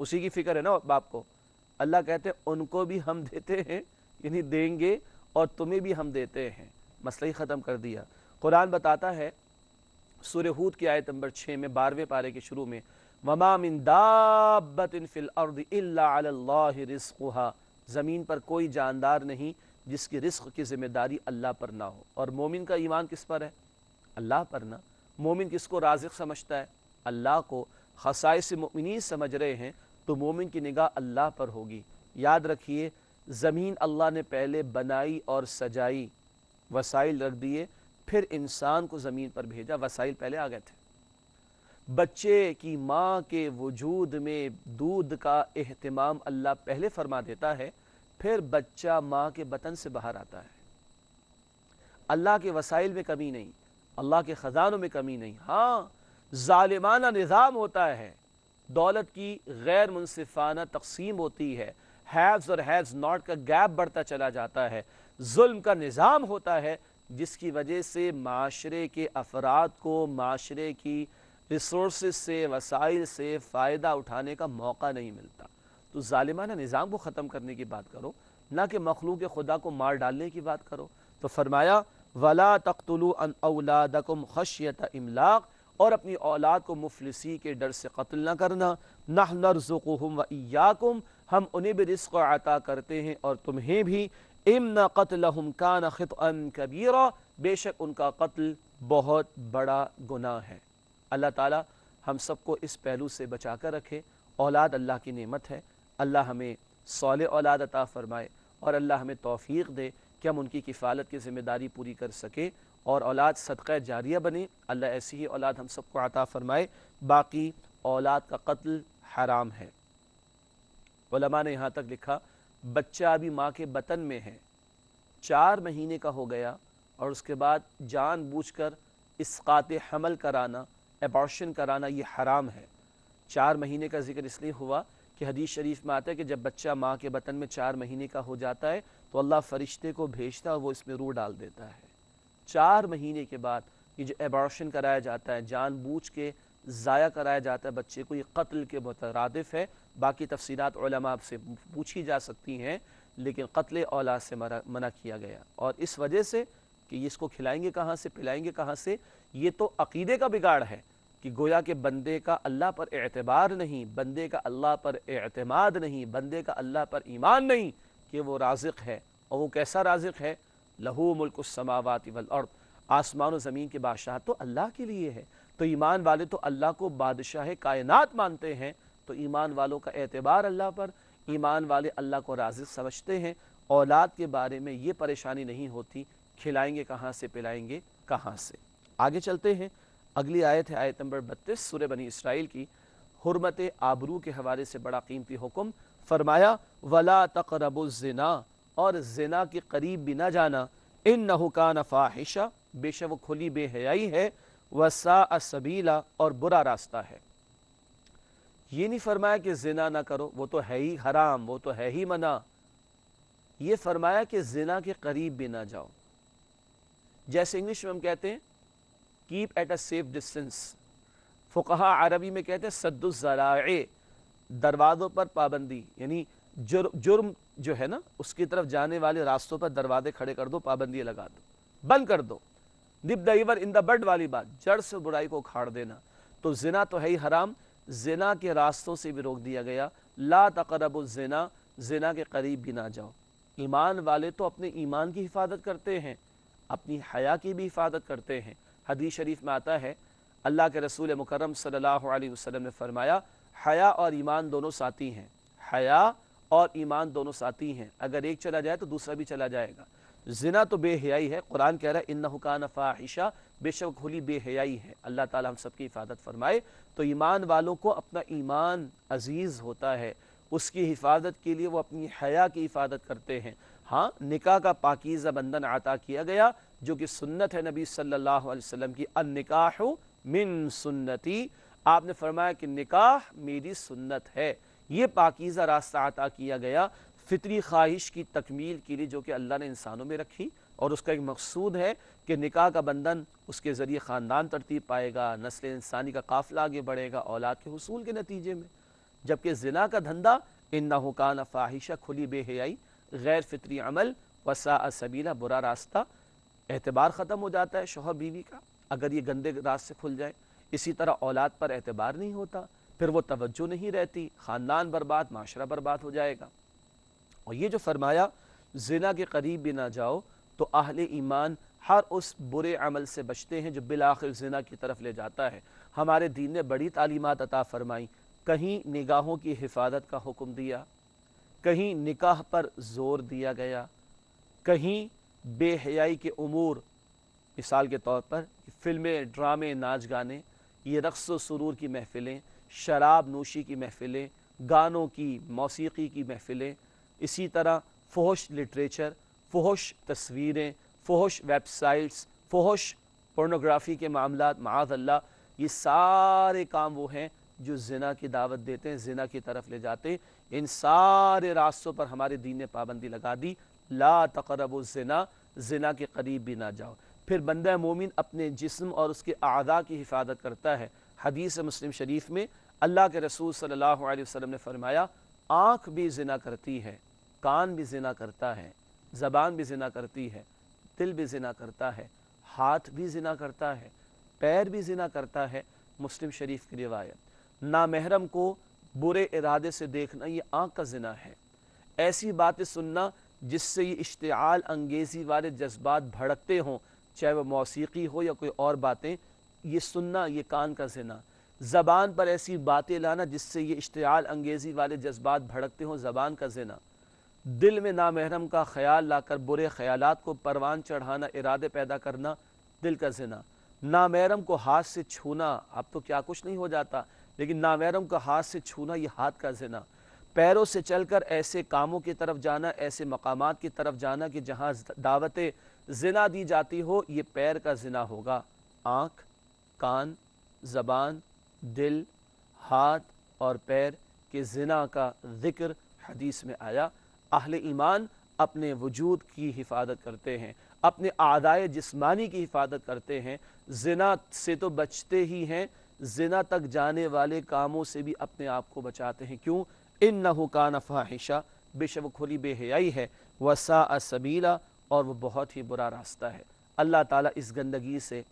اسی کی فکر ہے نا باپ کو. اللہ کہتے ہیں ان کو بھی ہم دیتے ہیں، یعنی دیں گے، اور تمہیں بھی ہم دیتے ہیں. مسئلہ ہی ختم کر دیا. قرآن بتاتا ہے سورہ ہود کی آیت نمبر 6 میں 12ویں پارے کے شروع میں وَمَا مِن دَابَّةٍ فِي الْأَرْضِ إِلَّا عَلَى اللَّهِ رِزْقُهَا، زمین پر کوئی جاندار نہیں جس کی رزق کی ذمہ داری اللہ پر نہ ہو. اور مومن کا ایمان کس پر ہے؟ اللہ پر نا. مومن کس کو رازق سمجھتا ہے؟ اللہ کو. خصائص مؤمنین سمجھ رہے ہیں تو مومن کی نگاہ اللہ پر ہوگی. یاد رکھیے زمین اللہ نے پہلے بنائی اور سجائی، وسائل رکھ دیے، پھر انسان کو زمین پر بھیجا. وسائل پہلے آ گئے تھے. بچے کی ماں کے وجود میں دودھ کا اہتمام اللہ پہلے فرما دیتا ہے، پھر بچہ ماں کے بطن سے باہر آتا ہے. اللہ کے وسائل میں کمی نہیں، اللہ کے خزانوں میں کمی نہیں. ہاں ظالمانہ نظام ہوتا ہے، دولت کی غیر منصفانہ تقسیم ہوتی ہے، ہیوز اور ہیوز ناٹ کا گیپ بڑھتا چلا جاتا ہے، ظلم کا نظام ہوتا ہے، جس کی وجہ سے معاشرے کے افراد کو معاشرے کی ریسورسز سے، وسائل سے فائدہ اٹھانے کا موقع نہیں ملتا. تو ظالمانہ نظام کو ختم کرنے کی بات کرو، نہ کہ مخلوق خدا کو مار ڈالنے کی بات کرو. تو فرمایا وَلَا تَقْتُلُوا أَنْ أَوْلَادَكُمْ خَشْيَةَ إِمْلَاقٍ، اور اپنی اولاد کو مفلسی کے ڈر سے قتل نہ کرنا. نَحْنُ نَرْزُقُهُمْ وَإِيَّاكُمْ، ہم انہیں بھی رزق عطا کرتے ہیں اور تمہیں بھی. إِنَّ قَتْلَهُمْ كَانَ خِطْئًا كَبِيرًا، بے شک ان کا قتل بہت بڑا گناہ ہے. اللہ تعالی ہم سب کو اس پہلو سے بچا کر رکھے. اولاد اللہ کی نعمت ہے، اللہ ہمیں صالح اولاد عطا فرمائے، اور اللہ ہمیں توفیق دے کہ ہم ان کی کفالت کی ذمہ داری پوری کر سکیں اور اولاد صدقہ جاریہ بنے. اللہ ایسی ہی اولاد ہم سب کو عطا فرمائے. باقی اولاد کا قتل حرام ہے. علماء نے یہاں تک لکھا بچہ ابھی ماں کے بطن میں ہے، 4 مہینے کا ہو گیا، اور اس کے بعد جان بوجھ کر اسقاط حمل کرانا، ایبارشن کرانا، یہ حرام ہے. 4 مہینے کا ذکر اس لیے ہوا کہ حدیث شریف میں آتا ہے کہ جب بچہ ماں کے بطن میں 4 مہینے کا ہو جاتا ہے تو اللہ فرشتے کو بھیجتا ہے، وہ اس میں روح ڈال دیتا ہے. 4 مہینے کے بعد یہ جو ایبارشن کرایا جاتا ہے، جان بوجھ کے ضائع کرایا جاتا ہے بچے کو، یہ قتل کے مترادف ہے. باقی تفصیلات علماء سے پوچھی جا سکتی ہیں، لیکن قتل اولاد سے منع کیا گیا. اور اس وجہ سے کہ اس کو کھلائیں گے کہاں سے، پلائیں گے کہاں سے، یہ تو عقیدے کا بگاڑ ہے کہ گویا کہ بندے کا اللہ پر اعتبار نہیں، بندے کا اللہ پر اعتماد نہیں، بندے کا اللہ پر ایمان نہیں کہ وہ رازق ہے. اور وہ کیسا رازق ہے؟ لہو ملک السماوات والارض، آسمان و زمین کے بادشاہت تو اللہ کے لیے ہے. تو ایمان والے تو اللہ کو بادشاہ کائنات مانتے ہیں، تو ایمان والوں کا اعتبار اللہ پر، ایمان والے اللہ کو رازق سمجھتے ہیں. اولاد کے بارے میں یہ پریشانی نہیں ہوتی کھلائیں گے کہاں سے، پلائیں گے کہاں سے. آگے چلتے ہیں. اگلی آیت ہے آیت نمبر 32 سورہ بنی اسرائیل کی. حرمت آبرو کے حوالے سے بڑا قیمتی حکم. فرمایا وَلَا تَقْرَبُوا الزِّنَا، اور زنا کے قریب بھی نہ جانا. إِنَّهُ كَانَ فَاحِشًا، بے شک وہ کھلی بے حیائی ہے. وَسَاءَ سَبِيلًا، اور برا راستہ ہے. یہ نہیں فرمایا کہ زنا نہ کرو، وہ تو ہے ہی حرام، وہ تو ہے ہی منع. یہ فرمایا کہ زنا کے قریب بھی نہ جاؤ. جیسے انگلش میں ہم کہتے ہیں keep at a safe distance, فقہاء عربی میں کہتے ہیں سد الذرائع، دروازوں پر پابندی، یعنی جرم جو ہے نا اس کی طرف جانے والے راستوں پر دروازے کھڑے کر دو، پابندی لگا دو، بند کر دو. نپ دا ایور ان دا بڈ والی بات، جڑ سے برائی کو اکھاڑ دینا. تو زنا تو ہے ہی حرام، زنا کے راستوں سے بھی روک دیا گیا. لا تقربوا الزنا، زنا کے قریب بھی نہ جاؤ. ایمان والے تو اپنے ایمان کی حفاظت کرتے ہیں، اپنی حیا کی بھی حفاظت کرتے ہیں. حدیث شریف میں آتا ہے اللہ کے رسول مکرم صلی اللہ علیہ وسلم نے فرمایا حیا اور ایمان دونوں ساتھی ہیں. حیا اور ایمان دونوں ساتھی ہیں، اگر ایک چلا جائے تو دوسرا بھی چلا جائے گا. زنا تو بے حیائی ہے، قرآن کہہ رہا ہے انہ کان فاحشہ، بے شک کھلی بے حیائی ہے. اللہ تعالی ہم سب کی حفاظت فرمائے. تو ایمان والوں کو اپنا ایمان عزیز ہوتا ہے، اس کی حفاظت کے لیے وہ اپنی حیا کی حفاظت کرتے ہیں. ہاں نکاح کا پاکیزہ بندھن عطا کیا گیا جو کہ سنت ہے نبی صلی اللہ علیہ وسلم کی. النکاح من سنتی، آپ نے فرمایا کہ نکاح میری سنت ہے. یہ پاکیزہ راستہ عطا کیا گیا فطری خواہش کی تکمیل کے لیے جو کہ اللہ نے انسانوں میں رکھی، اور اس کا ایک مقصود ہے کہ نکاح کا بندھن اس کے ذریعے خاندان ترتیب پائے گا، نسل انسانی کا قافلہ آگے بڑھے گا اولاد کے حصول کے نتیجے میں. جبکہ زنا کا دھندا انہ کان فاحشہ، کھلی بے حیائی، غیر فطری عمل، وساء سبیلا، برا راستہ، اعتبار ختم ہو جاتا ہے شوہر بیوی کا اگر یہ گندے راستے کھل جائے۔ اسی طرح اولاد پر اعتبار نہیں ہوتا، پھر وہ توجہ نہیں رہتی، خاندان برباد، معاشرہ برباد ہو جائے گا۔ اور یہ جو فرمایا زنا کے قریب بھی نہ جاؤ، تو اہل ایمان ہر اس برے عمل سے بچتے ہیں جو بالآخر زنا کی طرف لے جاتا ہے۔ ہمارے دین نے بڑی تعلیمات عطا فرمائیں، کہیں نگاہوں کی حفاظت کا حکم دیا، کہیں نکاح پر زور دیا گیا، کہیں بے حیائی کے امور، مثال کے طور پر فلمیں، ڈرامے، ناچ گانے، یہ رقص و سرور کی محفلیں، شراب نوشی کی محفلیں، گانوں کی، موسیقی کی محفلیں، اسی طرح فحش لٹریچر، فحش تصویریں، فحش ویب سائٹس، فحش پورنوگرافی کے معاملات، معاذ اللہ، یہ سارے کام وہ ہیں جو زنا کی دعوت دیتے ہیں، زنا کی طرف لے جاتے ہیں۔ ان سارے راستوں پر ہمارے دین نے پابندی لگا دی، لا تقربوا الزنا، زنا کے قریب بھی نہ جاؤ۔ پھر بندہ مومن اپنے جسم اور اس کے اعضاء کی حفاظت کرتا ہے۔ حدیث مسلم شریف میں اللہ کے رسول صلی اللہ علیہ وسلم نے فرمایا، آنکھ بھی زنا کرتی ہے، کان بھی زنا کرتا ہے، زبان بھی زنا کرتی ہے، دل بھی زنا کرتا ہے، ہاتھ بھی زنا کرتا ہے، پیر بھی زنا کرتا ہے۔ مسلم شریف کی روایت۔ نامحرم کو برے ارادے سے دیکھنا یہ آنکھ کا زنا ہے۔ ایسی باتیں سننا جس سے یہ اشتعال انگیزی والے جذبات بھڑکتے ہوں، چاہے وہ موسیقی ہو یا کوئی اور باتیں، یہ سننا یہ کان کا زنا۔ زبان پر ایسی باتیں لانا جس سے یہ اشتعال انگیزی والے جذبات بھڑکتے ہوں، زبان کا زنا۔ دل میں نامحرم کا خیال لا کر برے خیالات کو پروان چڑھانا، ارادے پیدا کرنا، دل کا زنا۔ نامحرم کو ہاتھ سے چھونا، اب تو کیا کچھ نہیں ہو جاتا، لیکن نامحرم کو ہاتھ سے چھونا یہ ہاتھ کا زنا۔ پیروں سے چل کر ایسے کاموں کی طرف جانا، ایسے مقامات کی طرف جانا کہ جہاں دعوت زنا دی جاتی ہو، یہ پیر کا زنا ہوگا۔ آنکھ، کان، زبان، دل، ہاتھ اور پیر کے زنا کا ذکر حدیث میں آیا۔ اہل ایمان اپنے وجود کی حفاظت کرتے ہیں، اپنے اعضائے جسمانی کی حفاظت کرتے ہیں، زنا سے تو بچتے ہی ہیں، زنا تک جانے والے کاموں سے بھی اپنے آپ کو بچاتے ہیں۔ کیوں؟ انہ کان فاحشہ، بے شک وہ کھلی بے حیائی ہے، وساء سبیلا، اور وہ بہت ہی برا راستہ ہے۔ اللہ تعالیٰ اس گندگی سے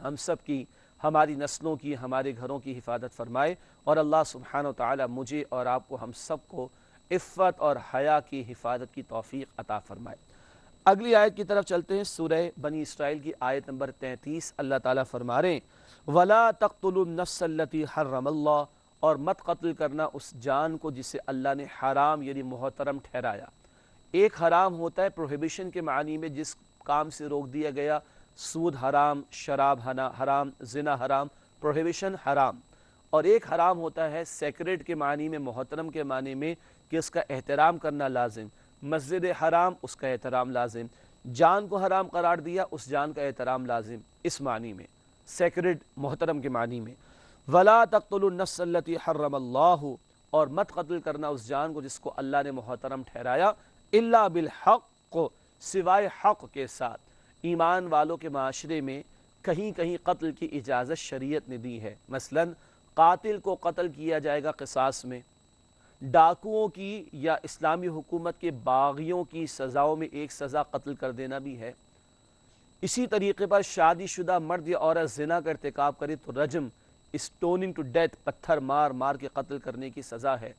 ہم سب کی، ہماری نسلوں کی، ہمارے گھروں کی حفاظت فرمائے، اور اللہ سبحانہ و تعالیٰ مجھے اور آپ کو، ہم سب کو عفت اور حیا کی حفاظت کی توفیق عطا فرمائے۔ اگلی آیت کی طرف چلتے ہیں، سورہ بنی اسرائیل کی آیت نمبر 33۔ اللہ تعالیٰ فرما رہے ہیں، وَلَا تَقْتُلُوا النَّفْسَ الَّتِي حَرَّمَ اللَّهُ، اور مت قتل کرنا اس جان کو جسے اللہ نے حرام یعنی محترم ٹھہرایا۔ ایک حرام ہوتا ہے پروہیبیشن کے معنی میں، جس کام سے روک دیا گیا، سود حرام، شراب حرام، زنا حرام، پروہیبیشن حرام۔ اور ایک حرام ہوتا ہے سیکریٹ کے معنی میں، محترم کے معنی میں، کہ اس کا احترام کرنا لازم۔ مسجد حرام، اس کا احترام لازم۔ جان کو حرام قرار دیا، اس جان کا احترام لازم، اس معنی میں، سیکریٹ محترم کے معنی میں۔ وَلَا تَقْتُلُوا النَّفْسَ الَّتِي حَرَّمَ اللَّهُ، اور مت قتل کرنا اس جان کو جس کو اللہ نے محترم ٹھہرایا، اِلَّا بِالْحَقِّ، سوائے حق کے ساتھ۔ ایمان والوں کے معاشرے میں کہیں کہیں قتل کی اجازت شریعت نے دی ہے، مثلا قاتل کو قتل کیا جائے گا قصاص میں، ڈاکوؤں کی یا اسلامی حکومت کے باغیوں کی سزاؤں میں ایک سزا قتل کر دینا بھی ہے۔ اسی طریقے پر شادی شدہ مرد یا عورت زنا کا ارتکاب کرے تو رجم، اسٹوننگ ٹو ڈیتھ، پتھر مار مار کے قتل کرنے کی سزا ہے۔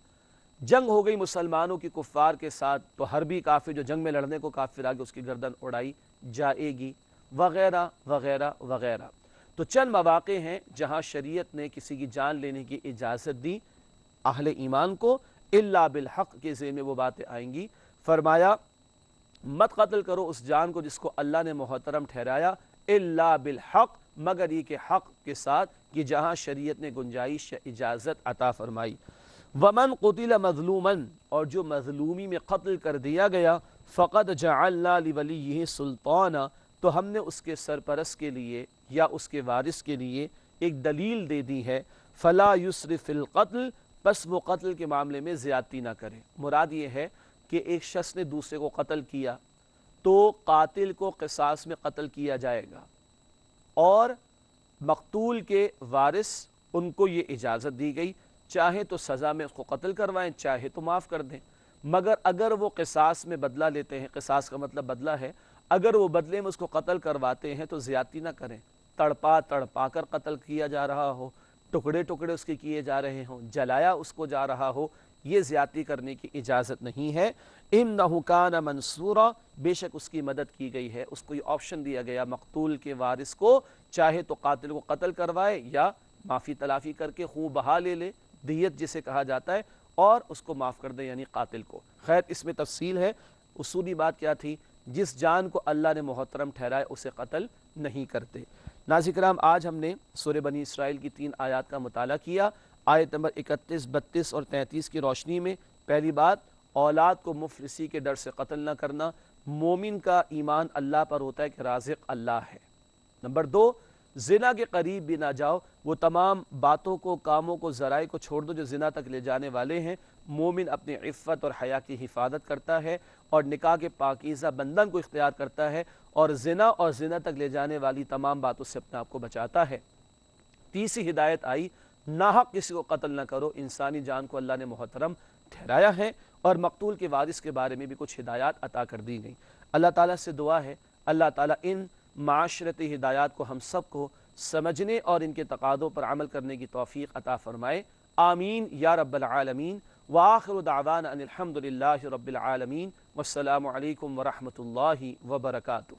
جنگ ہو گئی مسلمانوں کی کفار کے ساتھ تو حربی کافر جو جنگ میں لڑنے کو کافر آگے، اس کی گردن اڑائی جائے گی، وغیرہ وغیرہ وغیرہ۔ تو چند مواقع ہیں جہاں شریعت نے کسی کی جان لینے کی اجازت دی اہل ایمان کو، الا بالحق کے ذیل میں وہ باتیں آئیں گی۔ فرمایا مت قتل کرو اس جان کو جس کو اللہ نے محترم ٹھہرایا، الا بالحق، مگر یہ کہ حق کے ساتھ، کہ جہاں شریعت نے گنجائش یا اجازت عطا فرمائی۔ ومن قتل مظلوما، اور جو مظلومی میں قتل کر دیا گیا، فقد جعلنا لولیہ سلطانا، تو ہم نے اس کے سرپرست کے لیے یا اس کے وارث کے لیے ایک دلیل دے دی ہے، فلا یسرف فی القتل، پس وہ قتل کے معاملے میں زیادتی نہ کرے۔ مراد یہ ہے کہ ایک شخص نے دوسرے کو قتل کیا تو قاتل کو قصاص میں قتل کیا جائے گا، اور مقتول کے وارث ان کو یہ اجازت دی گئی، چاہے تو سزا میں اس کو قتل کروائیں، چاہے تو معاف کر دیں۔ مگر اگر وہ قصاص میں بدلہ لیتے ہیں، قصاص کا مطلب بدلہ ہے، اگر وہ بدلے میں اس کو قتل کرواتے ہیں تو زیادتی نہ کریں، تڑپا کر قتل کیا جا رہا ہو، ٹکڑے ٹکڑے اس کے کیے جا رہے ہوں، جلایا اس کو جا رہا ہو، یہ زیادتی کرنے کی اجازت نہیں ہے۔ اِنَّهُ كَانَ مَنْصُورًا، بے شک اس کی مدد کی گئی ہے، اس کو یہ آپشن دیا گیا مقتول کے وارث کو، چاہے تو قاتل کو قتل کروائے یا معافی تلافی کر کے خون بہا لے دیت جسے کہا جاتا ہے، اور اس کو معاف کر دے یعنی قاتل کو۔ خیر اس میں تفصیل ہے، اصولی بات کیا تھی؟ جس جان کو اللہ نے محترم ٹھہرائے اسے قتل نہیں کرتے۔ ناظرین کرام، آج ہم نے سورہ بنی اسرائیل کی 3 آیات کا مطالعہ کیا۔ آیت نمبر 31، 32 اور 33 کی روشنی میں پہلی بات، اولاد کو مفلسی کے ڈر سے قتل نہ کرنا۔ مومن کا ایمان اللہ پر ہوتا ہے کہ رازق اللہ ہے۔ نمبر 2، زنا کے قریب بھی نہ جاؤ، وہ تمام باتوں کو، کاموں کو، ذرائع کو چھوڑ دو جو زنا تک لے جانے والے ہیں۔ مومن اپنی عفت اور حیا کی حفاظت کرتا ہے اور نکاح کے پاکیزہ بندھن کو اختیار کرتا ہے، اور زنا تک لے جانے والی تمام باتوں سے اپنے آپ کو بچاتا ہے۔ تیسری ہدایت آئی، ناحق کسی کو قتل نہ کرو، انسانی جان کو اللہ نے محترم ٹھہرایا ہے، اور مقتول کے وارث کے بارے میں بھی کچھ ہدایات عطا کر دی گئیں۔ اللہ تعالیٰ سے دعا ہے اللہ تعالیٰ ان معاشرتی ہدایات کو ہم سب کو سمجھنے اور ان کے تقاضوں پر عمل کرنے کی توفیق عطا فرمائے، آمین یا رب العالمین۔ وآخر دعوانا ان الحمد للہ رب العالمین، والسلام علیکم ورحمۃ اللہ وبرکاتہ۔